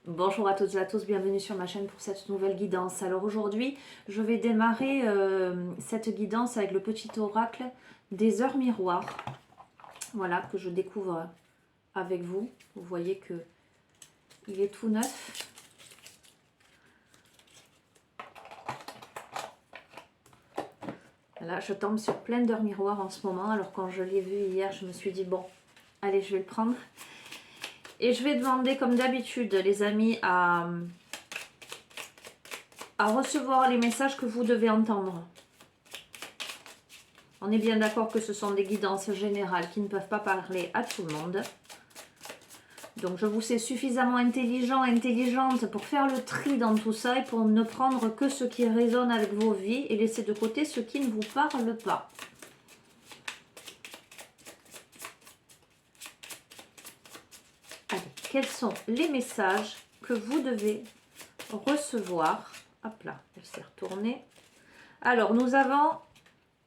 Bonjour à toutes et à tous, bienvenue sur ma chaîne pour cette nouvelle guidance. Alors aujourd'hui, je vais démarrer cette guidance avec le petit oracle des heures miroirs. Voilà, que je découvre avec vous. Vous voyez que il est tout neuf. Là, je tombe sur plein d'heures miroirs en ce moment. Alors quand je l'ai vu hier, je me suis dit bon, allez, je vais le prendre. Et je vais demander, comme d'habitude, les amis, à recevoir les messages que vous devez entendre. On est bien d'accord que ce sont des guidances générales qui ne peuvent pas parler à tout le monde. Donc je vous sais suffisamment intelligent, intelligente pour faire le tri dans tout ça et pour ne prendre que ce qui résonne avec vos vies et laisser de côté ce qui ne vous parle pas. Allez, quels sont les messages que vous devez recevoir? Hop là, elle s'est retournée. Alors, nous avons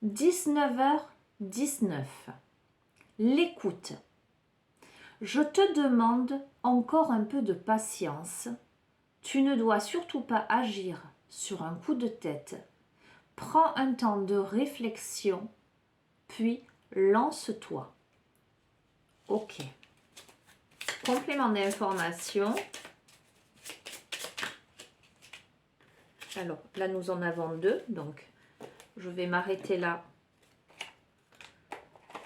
19h19. L'écoute. Je te demande encore un peu de patience. Tu ne dois surtout pas agir sur un coup de tête. Prends un temps de réflexion, puis lance-toi. Ok. Complément d'information. Alors là, nous en avons deux. Donc, je vais m'arrêter là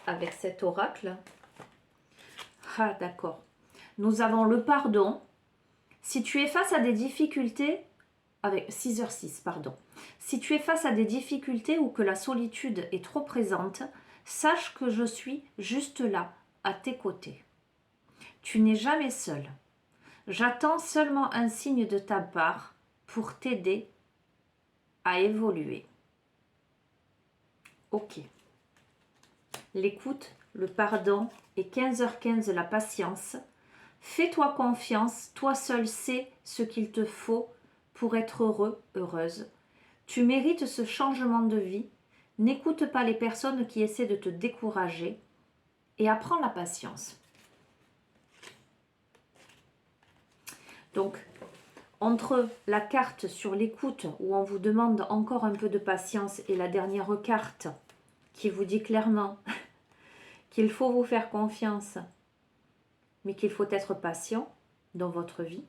avec cet oracle. Ah, d'accord. Nous avons le pardon. Si tu es face à des difficultés, avec 6h06, pardon. Si tu es face à des difficultés ou que la solitude est trop présente, sache que je suis juste là, à tes côtés. Tu n'es jamais seul. J'attends seulement un signe de ta part pour t'aider à évoluer. Ok. L'écoute, le pardon et 15h15 la patience. Fais-toi confiance, toi seul sais ce qu'il te faut pour être heureux, heureuse. Tu mérites ce changement de vie. N'écoute pas les personnes qui essaient de te décourager et apprends la patience. Donc, entre la carte sur l'écoute où on vous demande encore un peu de patience et la dernière carte qui vous dit clairement qu'il faut vous faire confiance, mais qu'il faut être patient dans votre vie,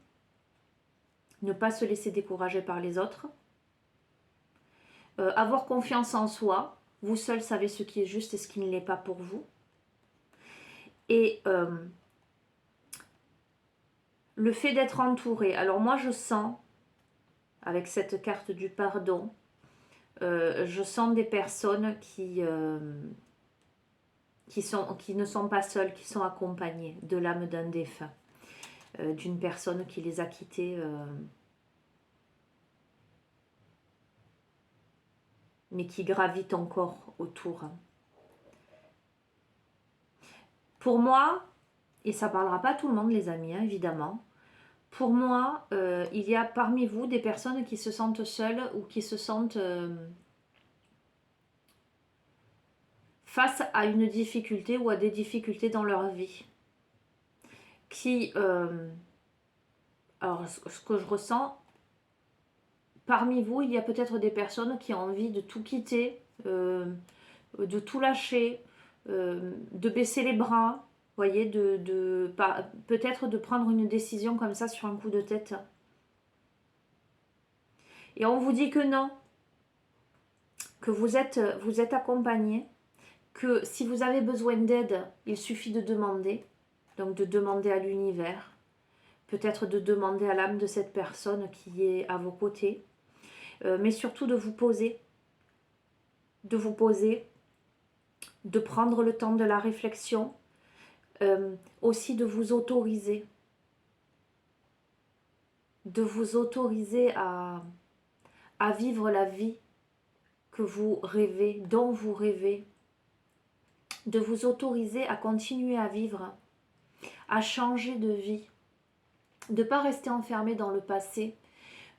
ne pas se laisser décourager par les autres, avoir confiance en soi, vous seul savez ce qui est juste et ce qui ne l'est pas pour vous, et le fait d'être entouré. Alors moi je sens, avec cette carte du pardon, je sens des personnes qui ne sont pas seules, qui sont accompagnées de l'âme d'un défunt, d'une personne qui les a quittés, mais qui gravite encore autour. Pour moi, et ça ne parlera pas à tout le monde les amis, hein, évidemment, pour moi, il y a parmi vous des personnes qui se sentent seules ou qui se sentent face à une difficulté ou à des difficultés dans leur vie. Qui, alors ce que je ressens, parmi vous, il y a peut-être des personnes qui ont envie de tout quitter, de tout lâcher, de baisser les bras, voyez, peut-être de prendre une décision comme ça sur un coup de tête. Et on vous dit que non, que vous êtes accompagné, que si vous avez besoin d'aide, il suffit de demander, donc de demander à l'univers, peut-être de demander à l'âme de cette personne qui est à vos côtés, mais surtout de vous poser, de prendre le temps de la réflexion, aussi de vous autoriser à vivre la vie que vous rêvez, dont vous rêvez, de vous autoriser à continuer à vivre, à changer de vie, de ne pas rester enfermé dans le passé,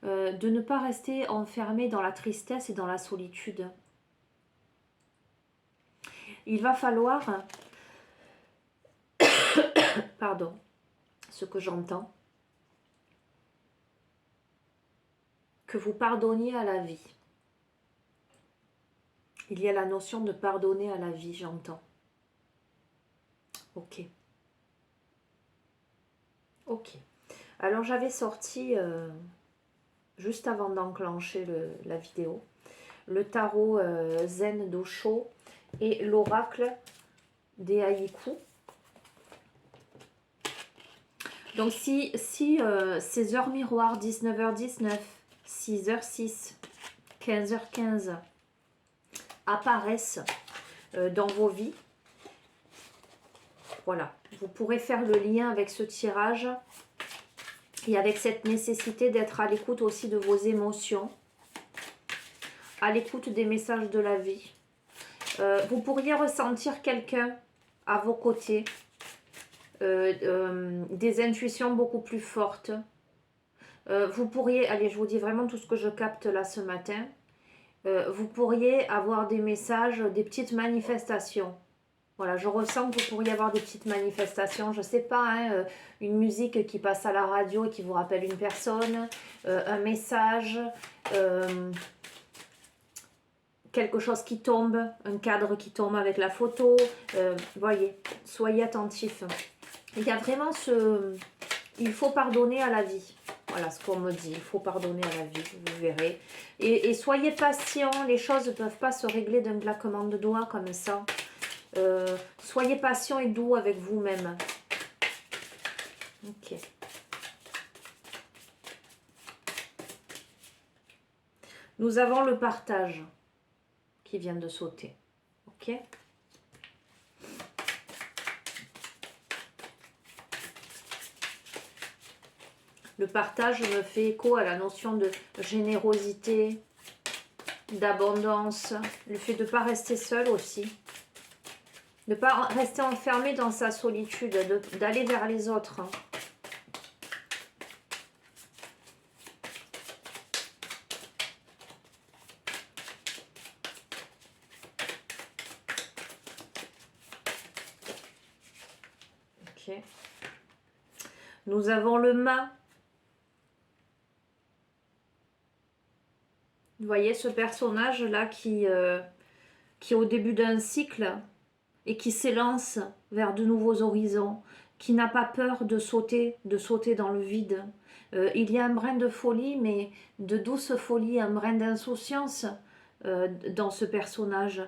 de ne pas rester enfermé dans la tristesse et dans la solitude. Il va falloir, pardon, ce que j'entends, que vous pardonniez à la vie. Il y a la notion de pardonner à la vie, j'entends. Ok. Ok. Alors j'avais sorti, juste avant d'enclencher la vidéo, le tarot Zen d'Osho et l'oracle des haïkus. Donc si ces heures miroirs, 19h19, 6h06, 15h15, apparaissent dans vos vies, voilà, vous pourrez faire le lien avec ce tirage et avec cette nécessité d'être à l'écoute aussi de vos émotions, à l'écoute des messages de la vie. Vous pourriez ressentir quelqu'un à vos côtés, des intuitions beaucoup plus fortes. Vous pourriez, allez, je vous dis vraiment tout ce que je capte là ce matin. Vous pourriez avoir des messages, des petites manifestations. Voilà, je ressens que vous pourriez avoir des petites manifestations. Je ne sais pas, hein, une musique qui passe à la radio et qui vous rappelle une personne, un message, quelque chose qui tombe, un cadre qui tombe avec la photo. Voyez, soyez attentifs. Il y a vraiment ce... Il faut pardonner à la vie. Voilà ce qu'on me dit. Il faut pardonner à la vie, vous verrez. Et soyez patients. Les choses ne peuvent pas se régler d'un claquement de doigts comme ça. Soyez patient et doux avec vous-même. Ok. Nous avons le partage qui vient de sauter. Ok. Le partage me fait écho à la notion de générosité, d'abondance, le fait de ne pas rester seul aussi. De ne pas rester enfermé dans sa solitude, d'aller vers les autres. Ok. Nous avons le mât. Vous voyez ce personnage-là qui est au début d'un cycle et qui s'élance vers de nouveaux horizons, qui n'a pas peur de sauter dans le vide. Il y a un brin de folie, mais de douce folie, un brin d'insouciance dans ce personnage.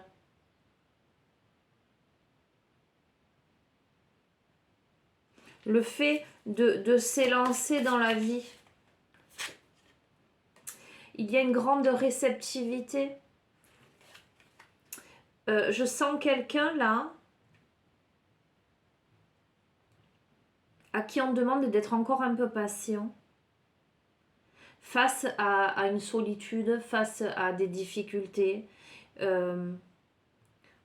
Le fait de s'élancer dans la vie. Il y a une grande réceptivité. Je sens quelqu'un là à qui on demande d'être encore un peu patient face à une solitude, face à des difficultés,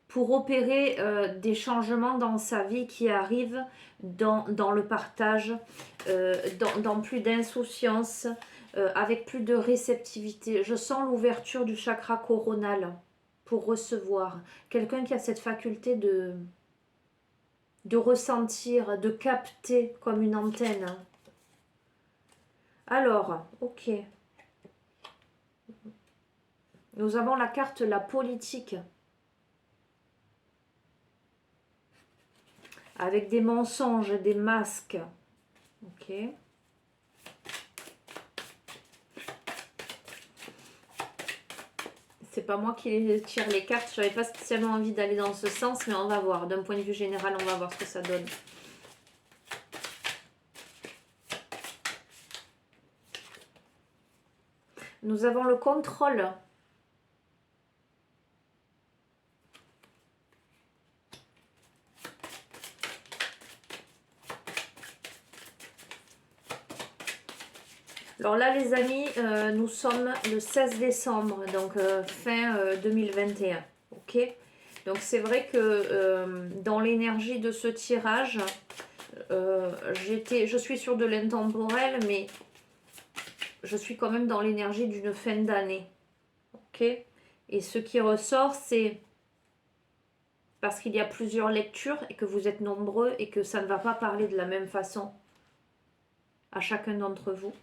pour opérer des changements dans sa vie qui arrivent dans le partage, dans plus d'insouciance, avec plus de réceptivité. Je sens l'ouverture du chakra coronal pour recevoir. Quelqu'un qui a cette faculté de ressentir, de capter comme une antenne. Alors, ok. Nous avons la carte la politique. Avec des mensonges, des masques. Ok. C'est pas moi qui tire les cartes. Je n'avais pas spécialement envie d'aller dans ce sens, mais on va voir. D'un point de vue général, on va voir ce que ça donne. Nous avons le contrôle. Alors là, les amis, nous sommes le 16 décembre, donc fin 2021. Ok. Donc c'est vrai que dans l'énergie de ce tirage, je suis sur de l'intemporel, mais je suis quand même dans l'énergie d'une fin d'année. Ok. Et ce qui ressort, c'est parce qu'il y a plusieurs lectures et que vous êtes nombreux et que ça ne va pas parler de la même façon à chacun d'entre vous.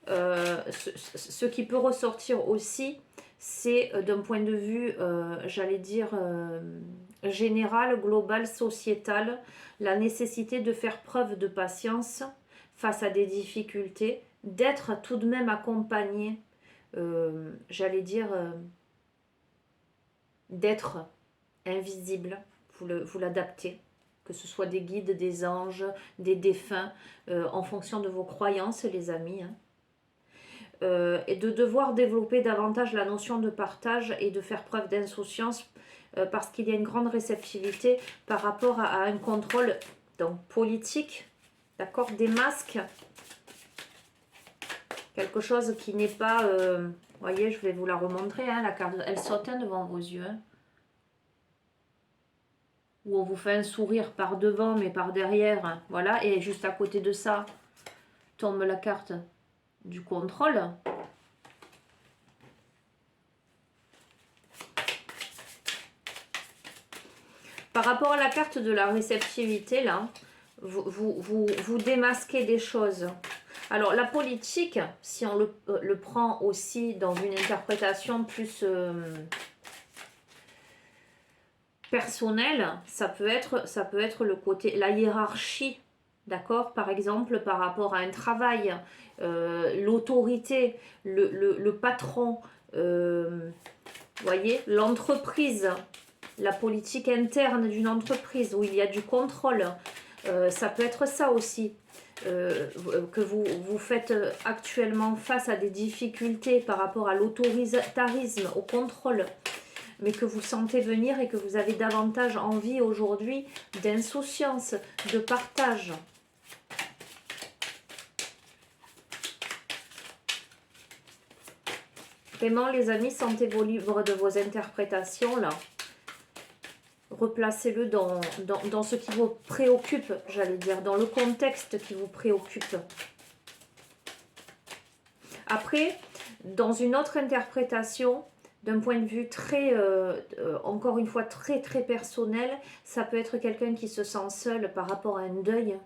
Ce qui peut ressortir aussi, c'est d'un point de vue, j'allais dire, général, global, sociétal, la nécessité de faire preuve de patience face à des difficultés, d'être tout de même accompagné, j'allais dire, d'être invisible, vous l'adaptez, que ce soit des guides, des anges, des défunts, en fonction de vos croyances, les amis, hein. Et de devoir développer davantage la notion de partage et de faire preuve d'insouciance parce qu'il y a une grande réceptivité par rapport à un contrôle donc politique, d'accord, des masques, quelque chose qui n'est pas, vous voyez, je vais vous la remontrer, hein, la carte, elle saute hein, devant vos yeux, hein. Où on vous fait un sourire par devant mais par derrière, hein, voilà, et juste à côté de ça tombe la carte du contrôle. Par rapport à la carte de la réceptivité, là, vous démasquez des choses. Alors, la politique, si on le prend aussi dans une interprétation plus personnelle, ça peut être le côté, la hiérarchie, d'accord? Par exemple, par rapport à un travail, l'autorité, le patron, voyez, l'entreprise, la politique interne d'une entreprise où il y a du contrôle, ça peut être ça aussi, que vous faites actuellement face à des difficultés par rapport à l'autoritarisme, au contrôle, mais que vous sentez venir et que vous avez davantage envie aujourd'hui d'insouciance, de partage. Vraiment les amis, sentez-vous libres de vos interprétations là. Replacez-le dans ce qui vous préoccupe, j'allais dire, dans le contexte qui vous préoccupe. Après, dans une autre interprétation, d'un point de vue très, encore une fois, très très personnel, ça peut être quelqu'un qui se sent seul par rapport à un deuil,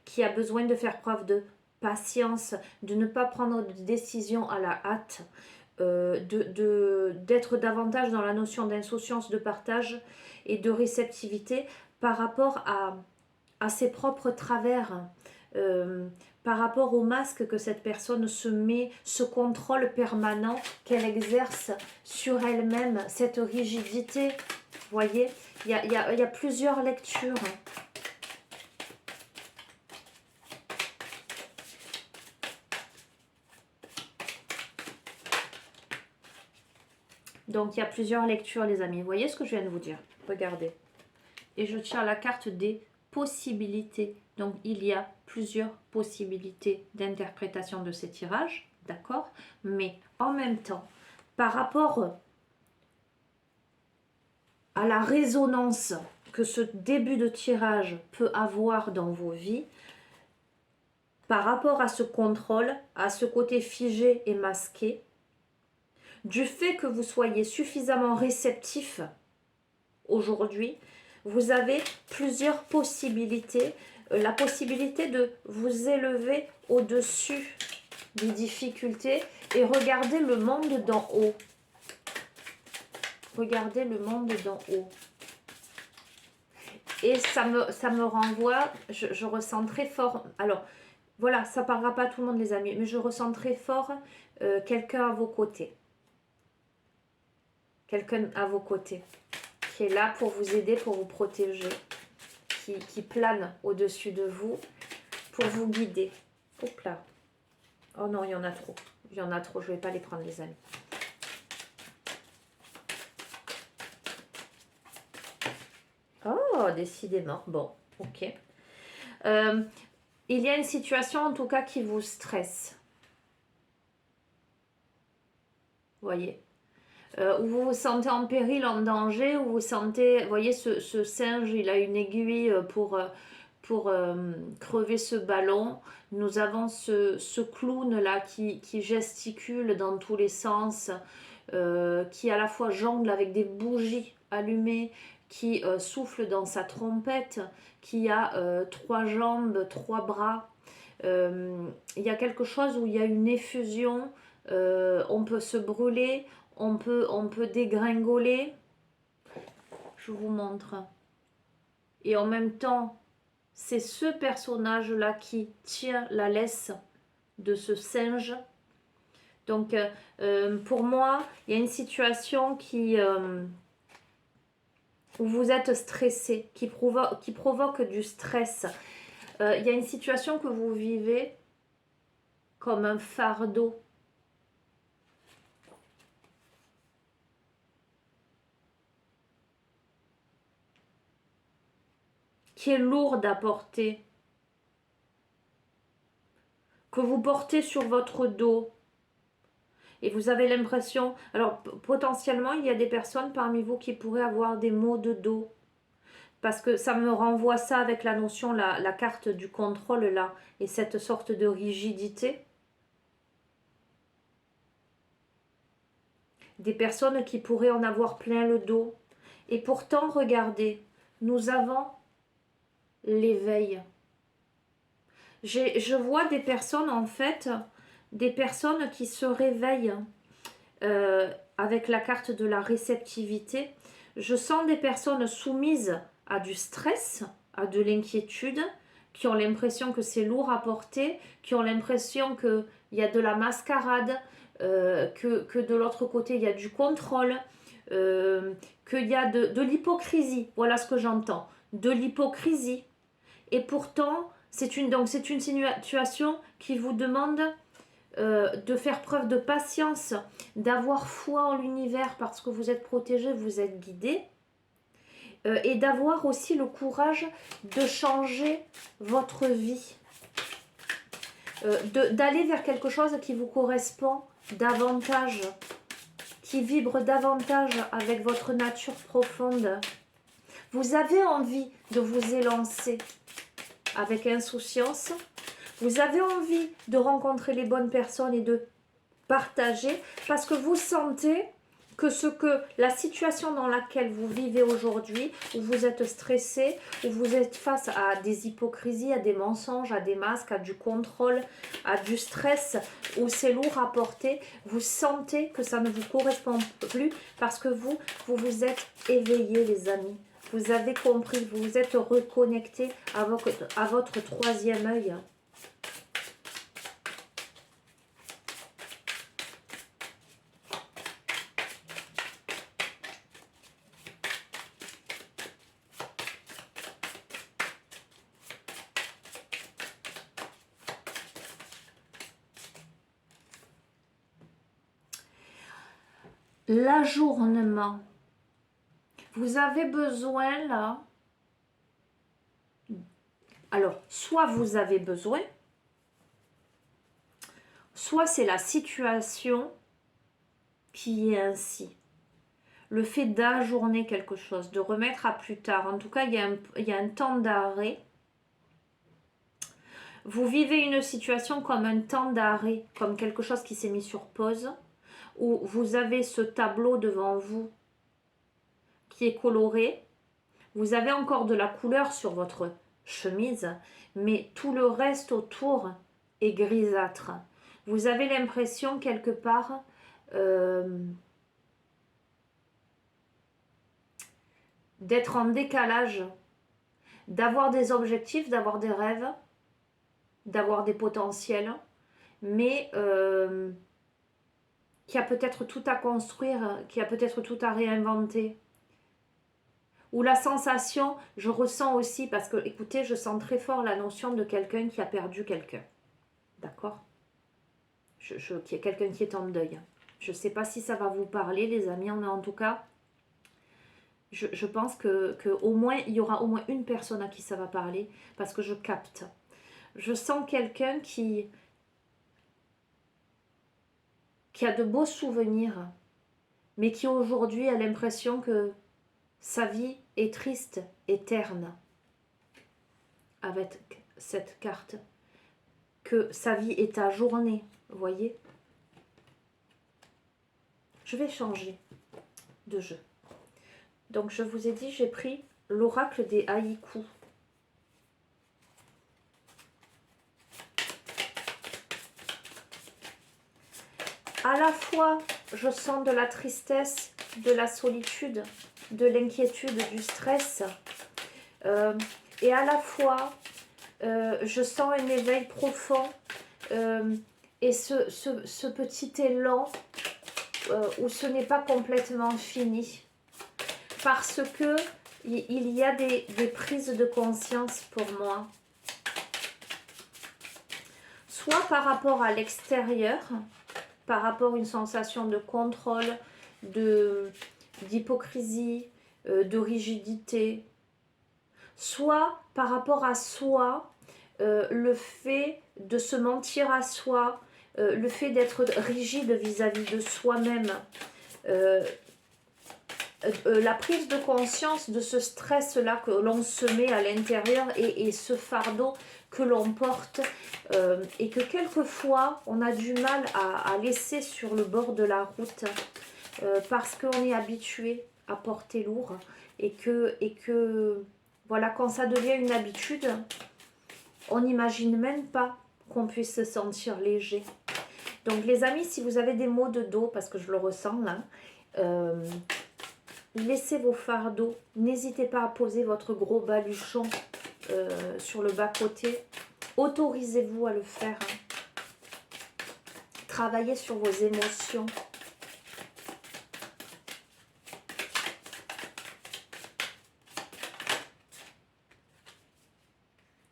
qui a besoin de faire preuve de patience, de ne pas prendre de décision à la hâte, d'être davantage dans la notion d'insouciance, de partage et de réceptivité par rapport à ses propres travers, par rapport au masque que cette personne se met, ce contrôle permanent qu'elle exerce sur elle-même, cette rigidité. Vous voyez, il y a plusieurs lectures. Donc, il y a plusieurs lectures, les amis. Vous voyez ce que je viens de vous dire? Regardez. Et je tire la carte des possibilités. Donc, il y a plusieurs possibilités d'interprétation de ces tirages. D'accord? Mais en même temps, par rapport à la résonance que ce début de tirage peut avoir dans vos vies, par rapport à ce contrôle, à ce côté figé et masqué, du fait que vous soyez suffisamment réceptif aujourd'hui, vous avez plusieurs possibilités. La possibilité de vous élever au-dessus des difficultés et regarder le monde d'en haut. Regardez le monde d'en haut. Et ça me renvoie, je ressens très fort, alors voilà, ça ne parlera pas à tout le monde les amis, mais je ressens très fort quelqu'un à vos côtés. Quelqu'un à vos côtés, qui est là pour vous aider, pour vous protéger, qui plane au-dessus de vous, pour vous guider. Hop là. Oh non, il y en a trop. Il y en a trop, je ne vais pas les prendre les amis. Oh, décidément. Bon, ok. Il y a une situation en tout cas qui vous stresse. Vous voyez, où vous vous sentez en péril, en danger, où vous sentez, vous voyez, ce singe, il a une aiguille pour crever ce ballon. Nous avons ce clown là qui gesticule dans tous les sens, qui à la fois jongle avec des bougies allumées, qui souffle dans sa trompette, qui a 3 jambes, 3 bras, Il y a quelque chose où il y a une effusion, on peut se brûler, on peut dégringoler. Je vous montre. Et en même temps, c'est ce personnage-là qui tient la laisse de ce singe. Donc, pour moi, il y a une situation où vous êtes stressé, qui provoque du stress. Il y a une situation que vous vivez comme un fardeau. Qui est lourde à porter. Que vous portez sur votre dos. Et vous avez l'impression... Alors, potentiellement, il y a des personnes parmi vous qui pourraient avoir des maux de dos. Parce que ça me renvoie ça avec la notion, la carte du contrôle là. Et cette sorte de rigidité. Des personnes qui pourraient en avoir plein le dos. Et pourtant, regardez, nous avons l'éveil. Je vois des personnes, en fait, des personnes qui se réveillent avec la carte de la réceptivité. Je sens des personnes soumises à du stress, à de l'inquiétude, qui ont l'impression que c'est lourd à porter, qui ont l'impression qu'il y a de la mascarade, que de l'autre côté, il y a du contrôle, qu'il y a de l'hypocrisie. Voilà ce que j'entends. De l'hypocrisie. Et pourtant, c'est une situation qui vous demande de faire preuve de patience, d'avoir foi en l'univers parce que vous êtes protégé, vous êtes guidé, et d'avoir aussi le courage de changer votre vie, d'aller vers quelque chose qui vous correspond davantage, qui vibre davantage avec votre nature profonde. Vous avez envie de vous élancer avec insouciance. Vous avez envie de rencontrer les bonnes personnes et de partager parce que vous sentez que la situation dans laquelle vous vivez aujourd'hui, où vous êtes stressé, où vous êtes face à des hypocrisies, à des mensonges, à des masques, à du contrôle, à du stress, où c'est lourd à porter, vous sentez que ça ne vous correspond plus parce que vous vous êtes éveillés, les amis. Vous avez compris, vous vous êtes reconnecté à votre troisième œil. L'ajournement. Vous avez besoin là. Alors, soit vous avez besoin, soit c'est la situation qui est ainsi. Le fait d'ajourner quelque chose, de remettre à plus tard. En tout cas, il y a un temps d'arrêt. Vous vivez une situation comme un temps d'arrêt, comme quelque chose qui s'est mis sur pause, où vous avez ce tableau devant vous qui est coloré. Vous avez encore de la couleur sur votre chemise, mais tout le reste autour est grisâtre. Vous avez l'impression quelque part d'être en décalage, d'avoir des objectifs, d'avoir des rêves, d'avoir des potentiels, mais qui a peut-être tout à construire, qui a peut-être tout à réinventer. Ou la sensation, je ressens aussi, parce que, écoutez, je sens très fort la notion de quelqu'un qui a perdu quelqu'un. D'accord ? Qui est quelqu'un qui est en deuil. Je ne sais pas si ça va vous parler, les amis, mais en tout cas, je pense que au moins, il y aura au moins une personne à qui ça va parler, parce que je capte. Je sens quelqu'un qui a de beaux souvenirs, mais qui aujourd'hui a l'impression que sa vie est triste et terne avec cette carte, que sa vie est ajournée, vous voyez. Je vais changer de jeu. Donc je vous ai dit, j'ai pris l'oracle des haïkus. À la fois, je sens de la tristesse, de la solitude, de l'inquiétude, du stress. Et à la fois, je sens un éveil profond et ce petit élan où ce n'est pas complètement fini. Parce que il y a des prises de conscience pour moi. Soit par rapport à l'extérieur, par rapport à une sensation de contrôle, d'hypocrisie, de rigidité. Soit par rapport à soi, le fait de se mentir à soi, le fait d'être rigide vis-à-vis de soi-même, la prise de conscience de ce stress-là que l'on se met à l'intérieur et ce fardeau que l'on porte et que quelquefois on a du mal à laisser sur le bord de la route parce qu'on est habitué à porter lourd et que voilà, quand ça devient une habitude, on n'imagine même pas qu'on puisse se sentir léger. Donc les amis, si vous avez des maux de dos, parce que je le ressens là, laissez vos fardeaux, n'hésitez pas à poser votre gros baluchon sur le bas-côté. Autorisez-vous à le faire. Travaillez sur vos émotions.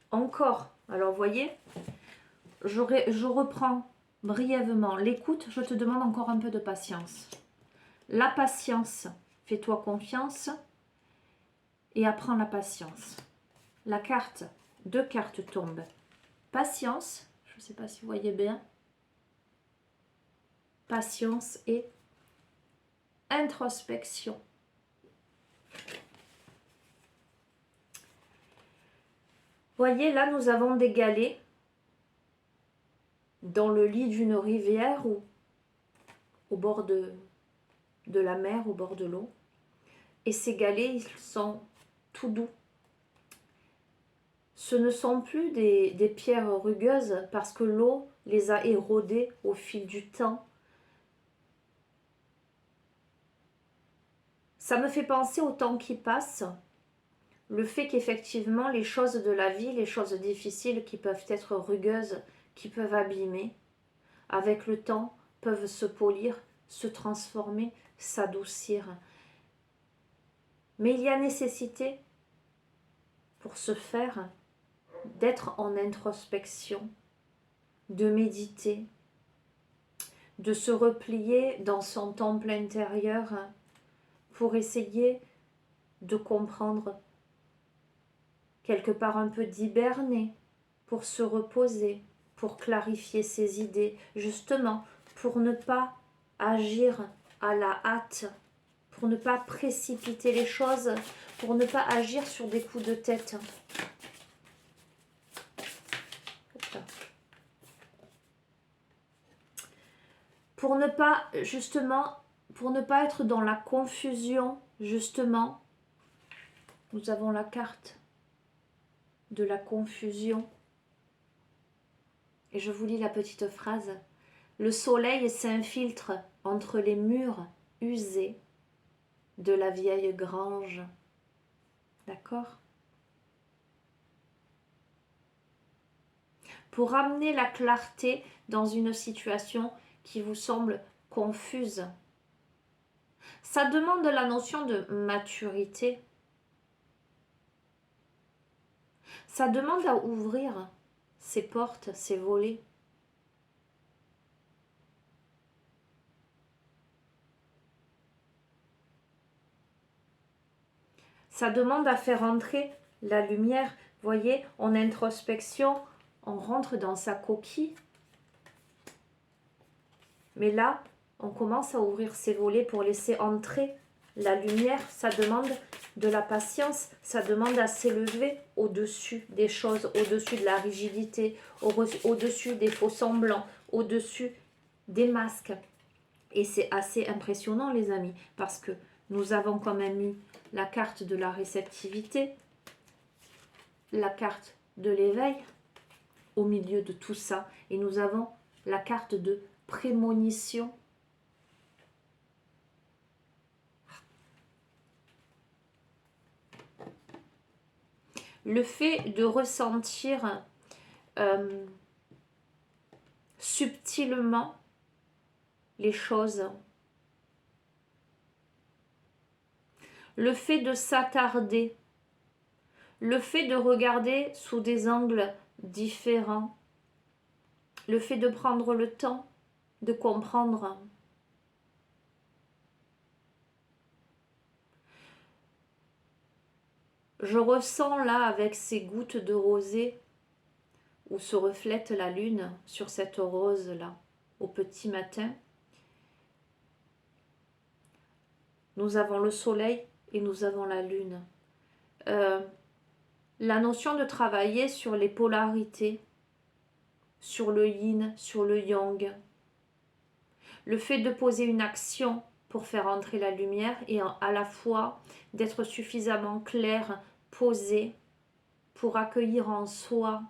Encore, alors vous voyez, je reprends brièvement l'écoute, je te demande encore un peu de patience. La patience, fais-toi confiance et apprends la patience. La carte, 2 cartes tombent. Patience, je ne sais pas si vous voyez bien. Patience et introspection. Voyez, là, nous avons des galets dans le lit d'une rivière ou au bord de la mer, au bord de l'eau. Et ces galets, ils sont tout doux. Ce ne sont plus des pierres rugueuses parce que l'eau les a érodées au fil du temps. Ça me fait penser au temps qui passe, le fait qu'effectivement les choses de la vie, les choses difficiles qui peuvent être rugueuses, qui peuvent abîmer, avec le temps peuvent se polir, se transformer, s'adoucir. Mais il y a nécessité pour ce faire d'être en introspection, de méditer, de se replier dans son temple intérieur pour essayer de comprendre, quelque part un peu d'hiberner, pour se reposer, pour clarifier ses idées, justement pour ne pas agir à la hâte, pour ne pas précipiter les choses, pour ne pas agir sur des coups de tête. Pour ne pas, justement, pour ne pas être dans la confusion, justement, nous avons la carte de la confusion. Et je vous lis la petite phrase. Le soleil s'infiltre entre les murs usés de la vieille grange. D'accord? Pour amener la clarté dans une situation qui vous semble confuse. Ça demande la notion de maturité. Ça demande à ouvrir ses portes, ses volets. Ça demande à faire entrer la lumière. Vous voyez, en introspection, on rentre dans sa coquille. Mais là, on commence à ouvrir ses volets pour laisser entrer la lumière. Ça demande de la patience, ça demande à s'élever au-dessus des choses, au-dessus de la rigidité, au-dessus des faux semblants, au-dessus des masques. Et c'est assez impressionnant, les amis, parce que nous avons quand même eu la carte de la réceptivité, la carte de l'éveil au milieu de tout ça, et nous avons la carte de prémonition le fait de ressentir subtilement les choses, le fait de s'attarder, le fait de regarder sous des angles différents, le fait de prendre le temps de comprendre. Je ressens là avec ces gouttes de rosée où se reflète la lune sur cette rose là au petit matin. Nous avons le soleil et nous avons la lune. La notion de travailler sur les polarités, sur le yin, sur le yang, le fait de poser une action pour faire entrer la lumière et à la fois d'être suffisamment clair, posé pour accueillir en soi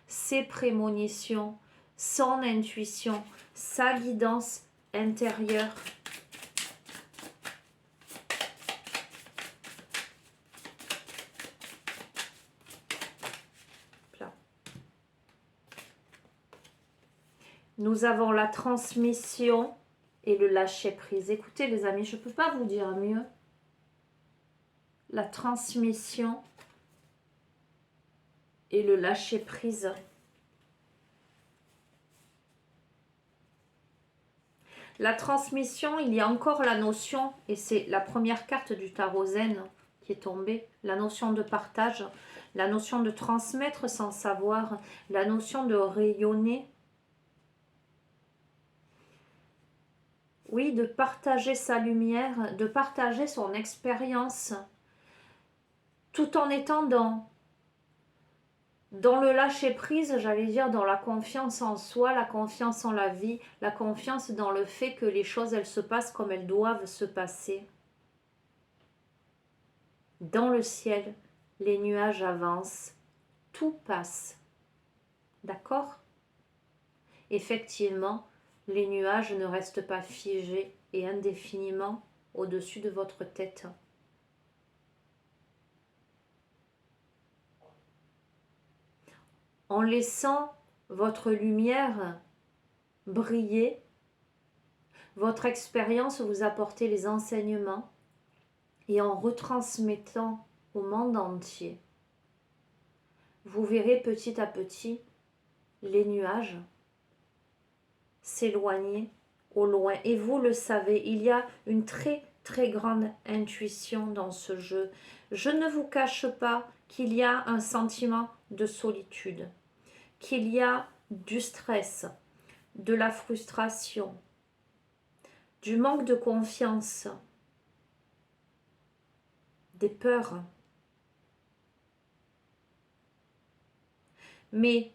ses prémonitions, son intuition, sa guidance intérieure. Nous avons la transmission et le lâcher-prise. Écoutez les amis, je ne peux pas vous dire mieux. La transmission et le lâcher-prise. La transmission, il y a encore la notion, et c'est la première carte du tarot zen qui est tombée, la notion de partage, la notion de transmettre sans savoir, la notion de rayonner. Oui, de partager sa lumière, de partager son expérience, tout en étant dans le lâcher-prise, j'allais dire, dans la confiance en soi, la confiance en la vie, la confiance dans le fait que les choses, elles se passent comme elles doivent se passer. Dans le ciel, les nuages avancent, tout passe. D'accord? Effectivement, les nuages ne restent pas figés et indéfiniment au-dessus de votre tête. En laissant votre lumière briller, votre expérience vous apporter les enseignements et en retransmettant au monde entier, vous verrez petit à petit les nuages s'éloigner au loin. Et vous le savez, il y a une très très grande intuition dans ce jeu. Je ne vous cache pas qu'il y a un sentiment de solitude, qu'il y a du stress, de la frustration, du manque de confiance, des peurs. Mais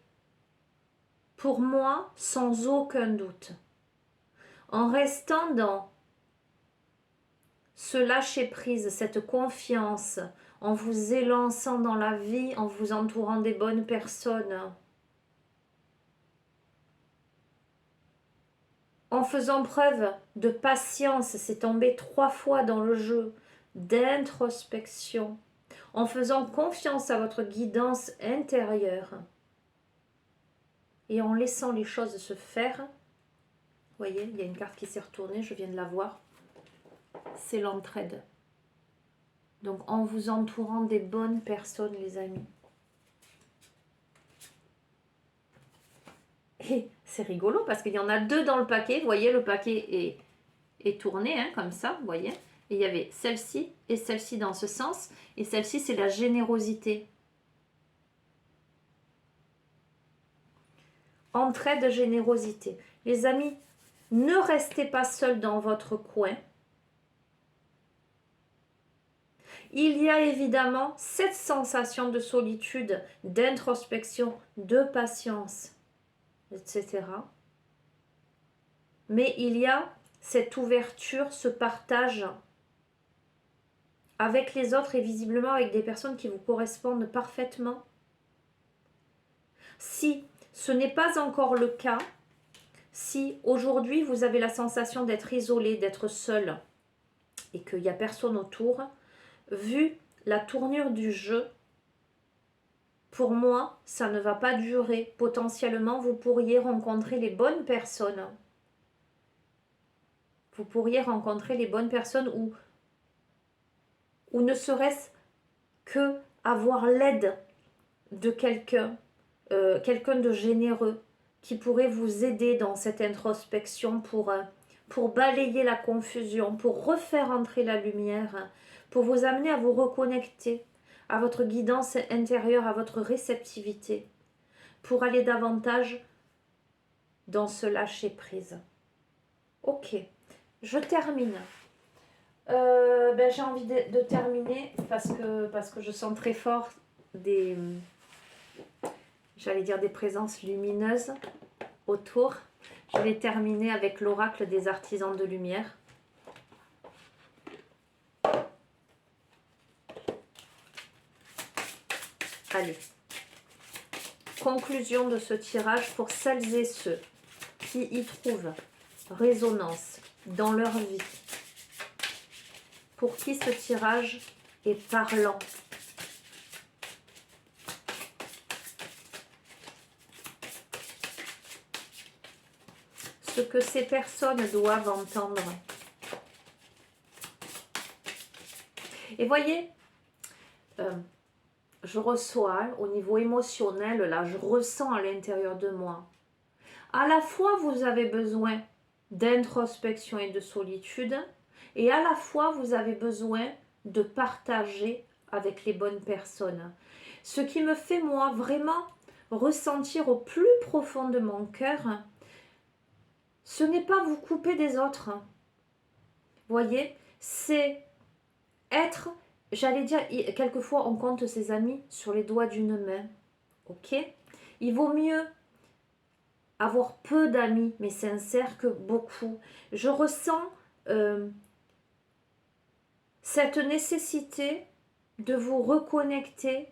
pour moi, sans aucun doute, en restant dans ce lâcher-prise, cette confiance, en vous élançant dans la vie, en vous entourant des bonnes personnes, en faisant preuve de patience, c'est tombé 3 fois dans le jeu, d'introspection, en faisant confiance à votre guidance intérieure et en laissant les choses se faire. Vous voyez, il y a une carte qui s'est retournée, je viens de la voir. C'est l'entraide. Donc en vous entourant des bonnes personnes, les amis. Et c'est rigolo parce qu'il y en a 2 dans le paquet. Vous voyez, le paquet est tourné hein, comme ça, vous voyez. Et il y avait celle-ci et celle-ci dans ce sens. Et celle-ci, c'est la générosité. Entraide, générosité. Les amis, ne restez pas seuls dans votre coin. Il y a évidemment cette sensation de solitude, d'introspection, de patience, etc. Mais il y a cette ouverture, ce partage avec les autres et visiblement avec des personnes qui vous correspondent parfaitement. Si ce n'est pas encore le cas, si aujourd'hui vous avez la sensation d'être isolé, d'être seul et qu'il n'y a personne autour, vu la tournure du jeu, Pour moi, ça ne va pas durer. Potentiellement, vous pourriez rencontrer les bonnes personnes. Vous pourriez rencontrer les bonnes personnes ou ne serait-ce que avoir l'aide de quelqu'un, quelqu'un de généreux qui pourrait vous aider dans cette introspection pour balayer la confusion, pour refaire entrer la lumière, pour vous amener à vous reconnecter à votre guidance intérieure, à votre réceptivité, pour aller davantage dans ce lâcher-prise. Ok, je termine. J'ai envie de terminer parce que je sens très fort j'allais dire des présences lumineuses autour. Je vais terminer avec l'oracle des artisans de lumière. Allez. Conclusion de ce tirage pour celles et ceux qui y trouvent résonance dans leur vie. Pour qui ce tirage est parlant. Ce que ces personnes doivent entendre. Et voyez, je reçois au niveau émotionnel, là, je ressens à l'intérieur de moi. À la fois, vous avez besoin d'introspection et de solitude, et à la fois, vous avez besoin de partager avec les bonnes personnes. Ce qui me fait, moi, vraiment ressentir au plus profond de mon cœur, ce n'est pas vous couper des autres. Voyez, c'est être, j'allais dire, quelquefois on compte ses amis sur les doigts d'une main. Ok? Il vaut mieux avoir peu d'amis, mais sincères, que beaucoup. Je ressens cette nécessité de vous reconnecter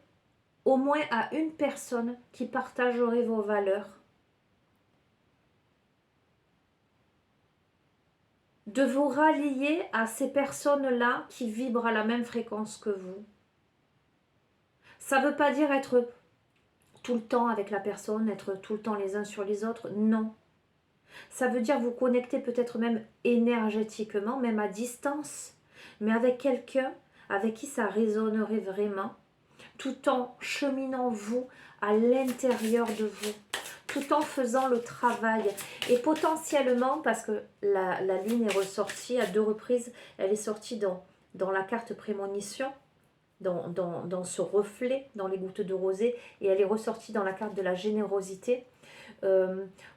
au moins à une personne qui partagerait vos valeurs. De vous rallier à ces personnes-là qui vibrent à la même fréquence que vous. Ça ne veut pas dire être tout le temps avec la personne, être tout le temps les uns sur les autres, non. Ça veut dire vous connecter peut-être même énergétiquement, même à distance, mais avec quelqu'un avec qui ça résonnerait vraiment, tout en cheminant vous à l'intérieur de vous, tout en faisant le travail. Et potentiellement, parce que la lune est ressortie à 2 reprises, elle est sortie dans la carte prémonition, dans ce reflet, dans les gouttes de rosée, et elle est ressortie dans la carte de la générosité.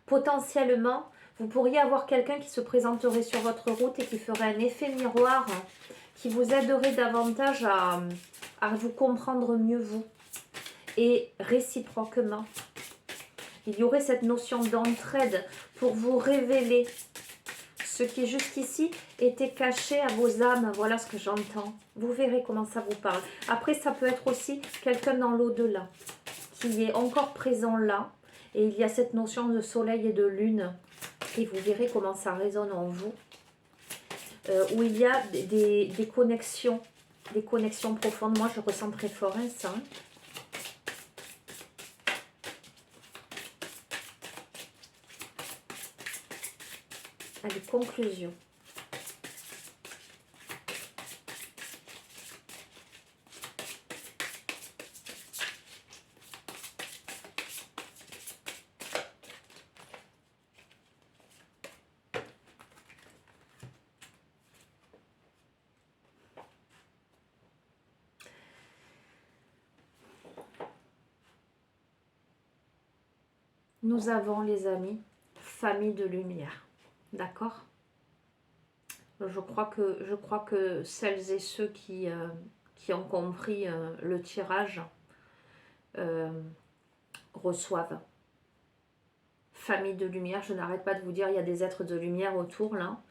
Potentiellement, vous pourriez avoir quelqu'un qui se présenterait sur votre route et qui ferait un effet miroir, qui vous aiderait davantage à vous comprendre mieux vous. Et réciproquement, il y aurait cette notion d'entraide pour vous révéler ce qui jusqu'ici était caché à vos âmes. Voilà ce que j'entends. Vous verrez comment ça vous parle. Après, ça peut être aussi quelqu'un dans l'au-delà qui est encore présent là. Et il y a cette notion de soleil et de lune. Et vous verrez comment ça résonne en vous. Où il y a des connexions profondes. Moi, je ressens très fort ça. Allez, conclusion. Nous avons, les amis, famille de lumière. D'accord? Je crois que celles et ceux qui ont compris le tirage reçoivent. Famille de lumière, je n'arrête pas de vous dire, il y a des êtres de lumière autour là.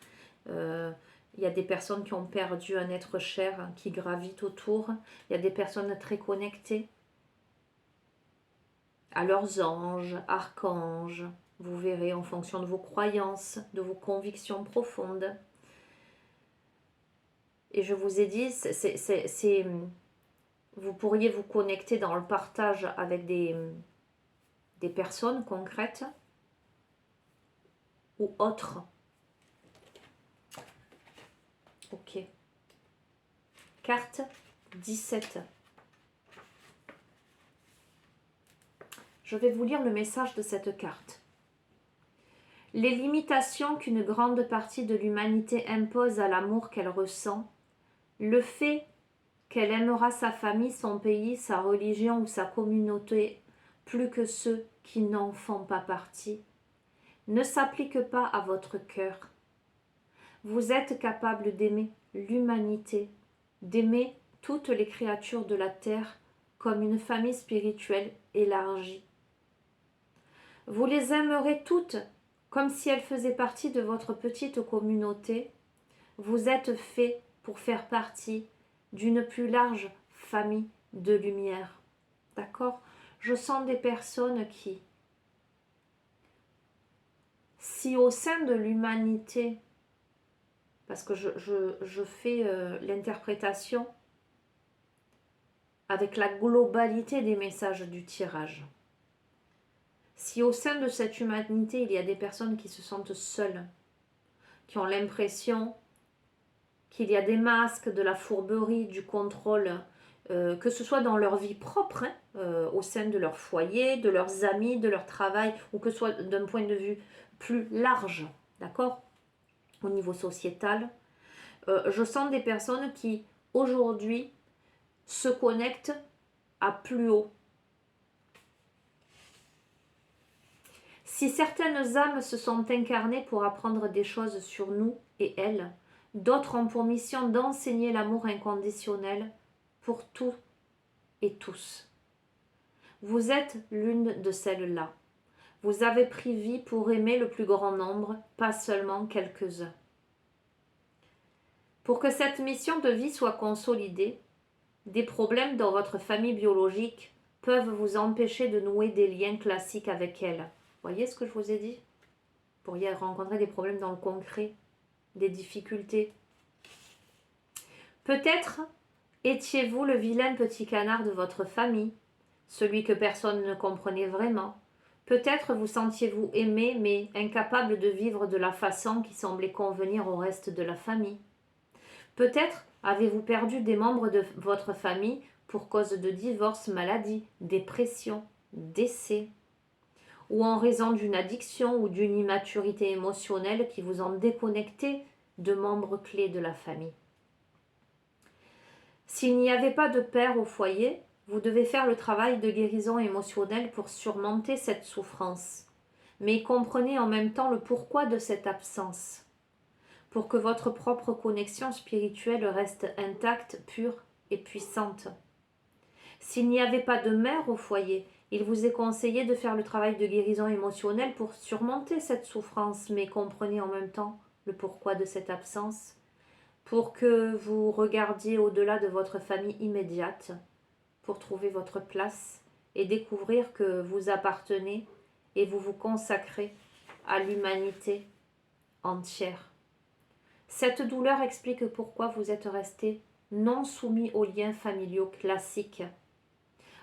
Il y a des personnes qui ont perdu un être cher qui gravitent autour. Il y a des personnes très connectées à leurs anges, archanges. Vous verrez en fonction de vos croyances, de vos convictions profondes. Et je vous ai dit, Vous pourriez vous connecter dans le partage avec des personnes concrètes ou autres. Ok. Carte 17. Je vais vous lire le message de cette carte. Les limitations qu'une grande partie de l'humanité impose à l'amour qu'elle ressent, le fait qu'elle aimera sa famille, son pays, sa religion ou sa communauté plus que ceux qui n'en font pas partie, ne s'applique pas à votre cœur. Vous êtes capable d'aimer l'humanité, d'aimer toutes les créatures de la terre comme une famille spirituelle élargie. Vous les aimerez toutes comme si elles faisaient partie de votre petite communauté. Vous êtes fait pour faire partie d'une plus large famille de lumière. D'accord? Je sens des personnes qui, si au sein de l'humanité, parce que je fais l'interprétation avec la globalité des messages du tirage, si au sein de cette humanité, il y a des personnes qui se sentent seules, qui ont l'impression qu'il y a des masques, de la fourberie, du contrôle, que ce soit dans leur vie propre, au sein de leur foyer, de leurs amis, de leur travail, ou que ce soit d'un point de vue plus large, d'accord, au niveau sociétal. Je sens des personnes qui, aujourd'hui, se connectent à plus haut. Si certaines âmes se sont incarnées pour apprendre des choses sur nous et elles, d'autres ont pour mission d'enseigner l'amour inconditionnel pour tout et tous. Vous êtes l'une de celles-là. Vous avez pris vie pour aimer le plus grand nombre, pas seulement quelques-uns. Pour que cette mission de vie soit consolidée, des problèmes dans votre famille biologique peuvent vous empêcher de nouer des liens classiques avec elle. Voyez ce que je vous ai dit? Vous pourriez rencontrer des problèmes dans le concret, des difficultés. Peut-être étiez-vous le vilain petit canard de votre famille, celui que personne ne comprenait vraiment. Peut-être vous sentiez-vous aimé mais incapable de vivre de la façon qui semblait convenir au reste de la famille. Peut-être avez-vous perdu des membres de votre famille pour cause de divorce, maladie, dépression, décès, ou en raison d'une addiction ou d'une immaturité émotionnelle qui vous ont déconnecté de membres clés de la famille. S'il n'y avait pas de père au foyer, vous devez faire le travail de guérison émotionnelle pour surmonter cette souffrance. Mais comprenez en même temps le pourquoi de cette absence, pour que votre propre connexion spirituelle reste intacte, pure et puissante. S'il n'y avait pas de mère au foyer, il vous est conseillé de faire le travail de guérison émotionnelle pour surmonter cette souffrance, mais comprenez en même temps le pourquoi de cette absence, pour que vous regardiez au-delà de votre famille immédiate, pour trouver votre place et découvrir que vous appartenez et vous vous consacrez à l'humanité entière. Cette douleur explique pourquoi vous êtes resté non soumis aux liens familiaux classiques,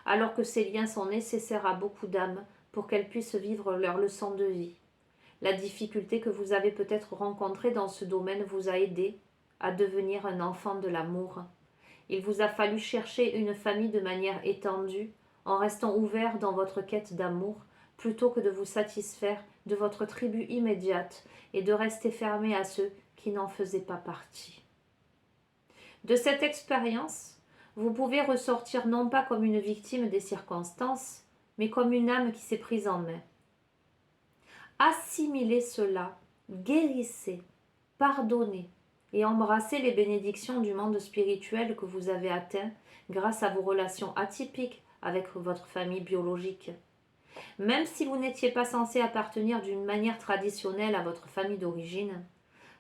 alors que ces liens sont nécessaires à beaucoup d'âmes pour qu'elles puissent vivre leur leçon de vie. La difficulté que vous avez peut-être rencontrée dans ce domaine vous a aidé à devenir un enfant de l'amour. Il vous a fallu chercher une famille de manière étendue, en restant ouvert dans votre quête d'amour, plutôt que de vous satisfaire de votre tribu immédiate et de rester fermé à ceux qui n'en faisaient pas partie. De cette expérience, vous pouvez ressortir non pas comme une victime des circonstances, mais comme une âme qui s'est prise en main. Assimilez cela, guérissez, pardonnez et embrassez les bénédictions du monde spirituel que vous avez atteint grâce à vos relations atypiques avec votre famille biologique. Même si vous n'étiez pas censé appartenir d'une manière traditionnelle à votre famille d'origine,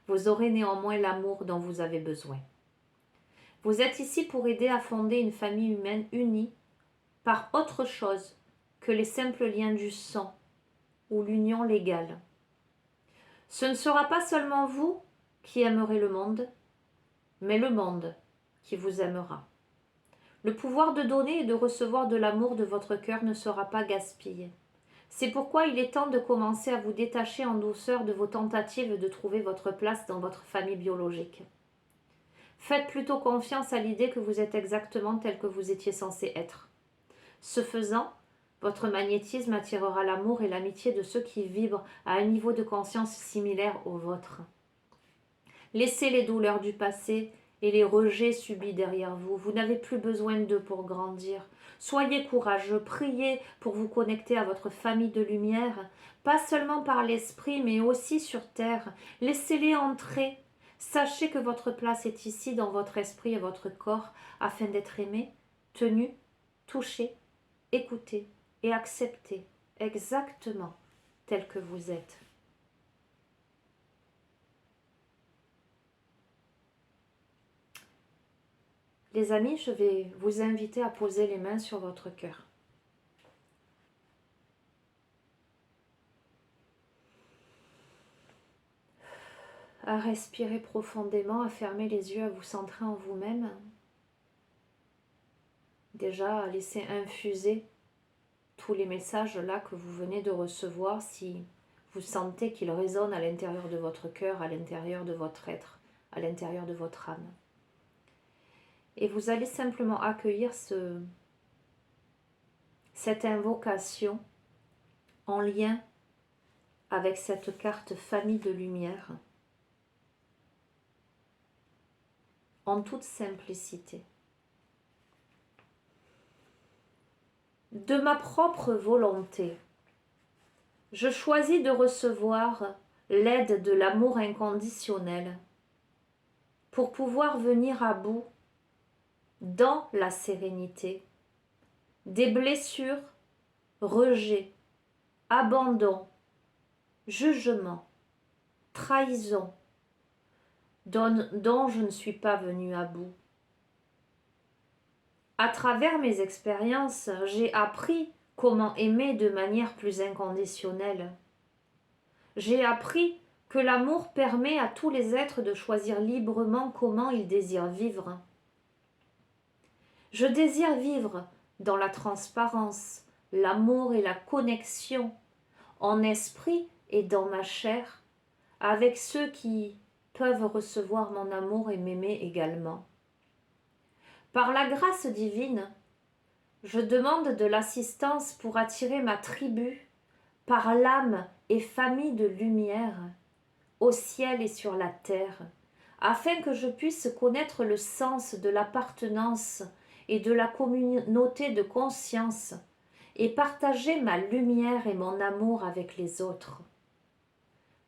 vous aurez néanmoins l'amour dont vous avez besoin. Vous êtes ici pour aider à fonder une famille humaine unie par autre chose que les simples liens du sang ou l'union légale. Ce ne sera pas seulement vous qui aimerez le monde, mais le monde qui vous aimera. Le pouvoir de donner et de recevoir de l'amour de votre cœur ne sera pas gaspillé. C'est pourquoi il est temps de commencer à vous détacher en douceur de vos tentatives de trouver votre place dans votre famille biologique. Faites plutôt confiance à l'idée que vous êtes exactement tel que vous étiez censé être. Ce faisant, votre magnétisme attirera l'amour et l'amitié de ceux qui vibrent à un niveau de conscience similaire au vôtre. Laissez les douleurs du passé et les rejets subis derrière vous. Vous n'avez plus besoin d'eux pour grandir. Soyez courageux, priez pour vous connecter à votre famille de lumière, pas seulement par l'esprit, mais aussi sur terre. Laissez-les entrer. Sachez que votre place est ici, dans votre esprit et votre corps, afin d'être aimé, tenu, touché, écouté et accepté exactement tel que vous êtes. Les amis, je vais vous inviter à poser les mains sur votre cœur. À respirer profondément, à fermer les yeux, à vous centrer en vous-même. Déjà, à laisser infuser tous les messages là que vous venez de recevoir, si vous sentez qu'ils résonnent à l'intérieur de votre cœur, à l'intérieur de votre être, à l'intérieur de votre âme. Et vous allez simplement accueillir cette invocation en lien avec cette carte famille de lumière, en toute simplicité. De ma propre volonté, je choisis de recevoir l'aide de l'amour inconditionnel pour pouvoir venir à bout, dans la sérénité, des blessures, rejets, abandon, jugement, trahison, dont je ne suis pas venue à bout. À travers mes expériences, j'ai appris comment aimer de manière plus inconditionnelle. J'ai appris que l'amour permet à tous les êtres de choisir librement comment ils désirent vivre. Je désire vivre dans la transparence, l'amour et la connexion, en esprit et dans ma chair, avec ceux qui peuvent recevoir mon amour et m'aimer également. Par la grâce divine, je demande de l'assistance pour attirer ma tribu par l'âme et famille de lumière au ciel et sur la terre, afin que je puisse connaître le sens de l'appartenance et de la communauté de conscience et partager ma lumière et mon amour avec les autres.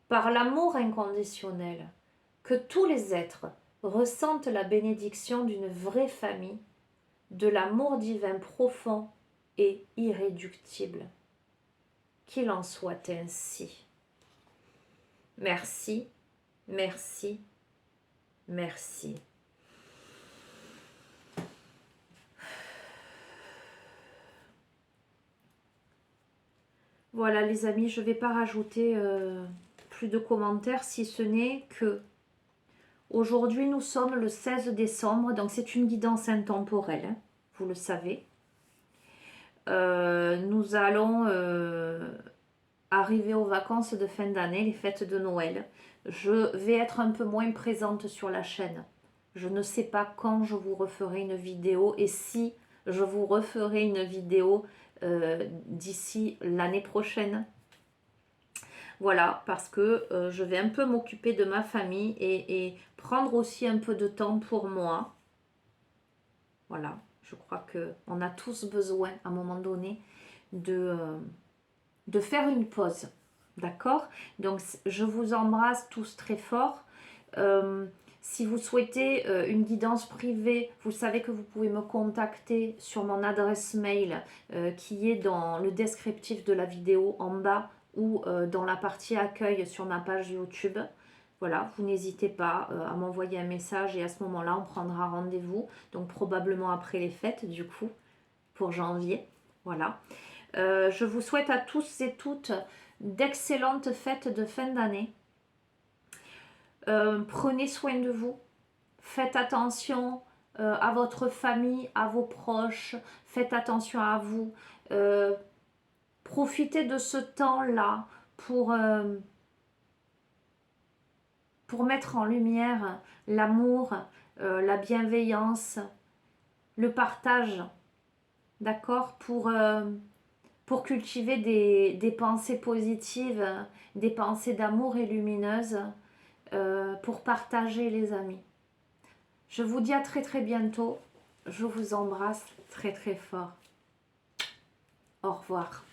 Par l'amour inconditionnel, que tous les êtres ressentent la bénédiction d'une vraie famille, de l'amour divin profond et irréductible. Qu'il en soit ainsi. Merci, merci, merci. Voilà les amis, je ne vais pas rajouter plus de commentaires, si ce n'est que aujourd'hui nous sommes le 16 décembre, donc c'est une guidance intemporelle, hein, vous le savez. Nous allons arriver aux vacances de fin d'année, les fêtes de Noël. Je vais être un peu moins présente sur la chaîne. Je ne sais pas quand je vous referai une vidéo et si je vous referai une vidéo d'ici l'année prochaine. Voilà, parce que je vais un peu m'occuper de ma famille et prendre aussi un peu de temps pour moi. Voilà, je crois qu'on a tous besoin à un moment donné de faire une pause. D'accord? Donc, je vous embrasse tous très fort. Si vous souhaitez une guidance privée, vous savez que vous pouvez me contacter sur mon adresse mail qui est dans le descriptif de la vidéo en bas ou dans la partie accueil sur ma page YouTube. Voilà, vous n'hésitez pas à m'envoyer un message et à ce moment-là, on prendra rendez-vous. Donc probablement après les fêtes du coup, pour janvier. Voilà. Je vous souhaite à tous et toutes d'excellentes fêtes de fin d'année. Prenez soin de vous. Faites attention à votre famille, à vos proches. Faites attention à vous. Profitez de ce temps-là pour mettre en lumière l'amour, la bienveillance, le partage, d'accord, pour cultiver des pensées positives, des pensées d'amour et lumineuses, pour partager les amis. Je vous dis à très très bientôt. Je vous embrasse très très fort. Au revoir.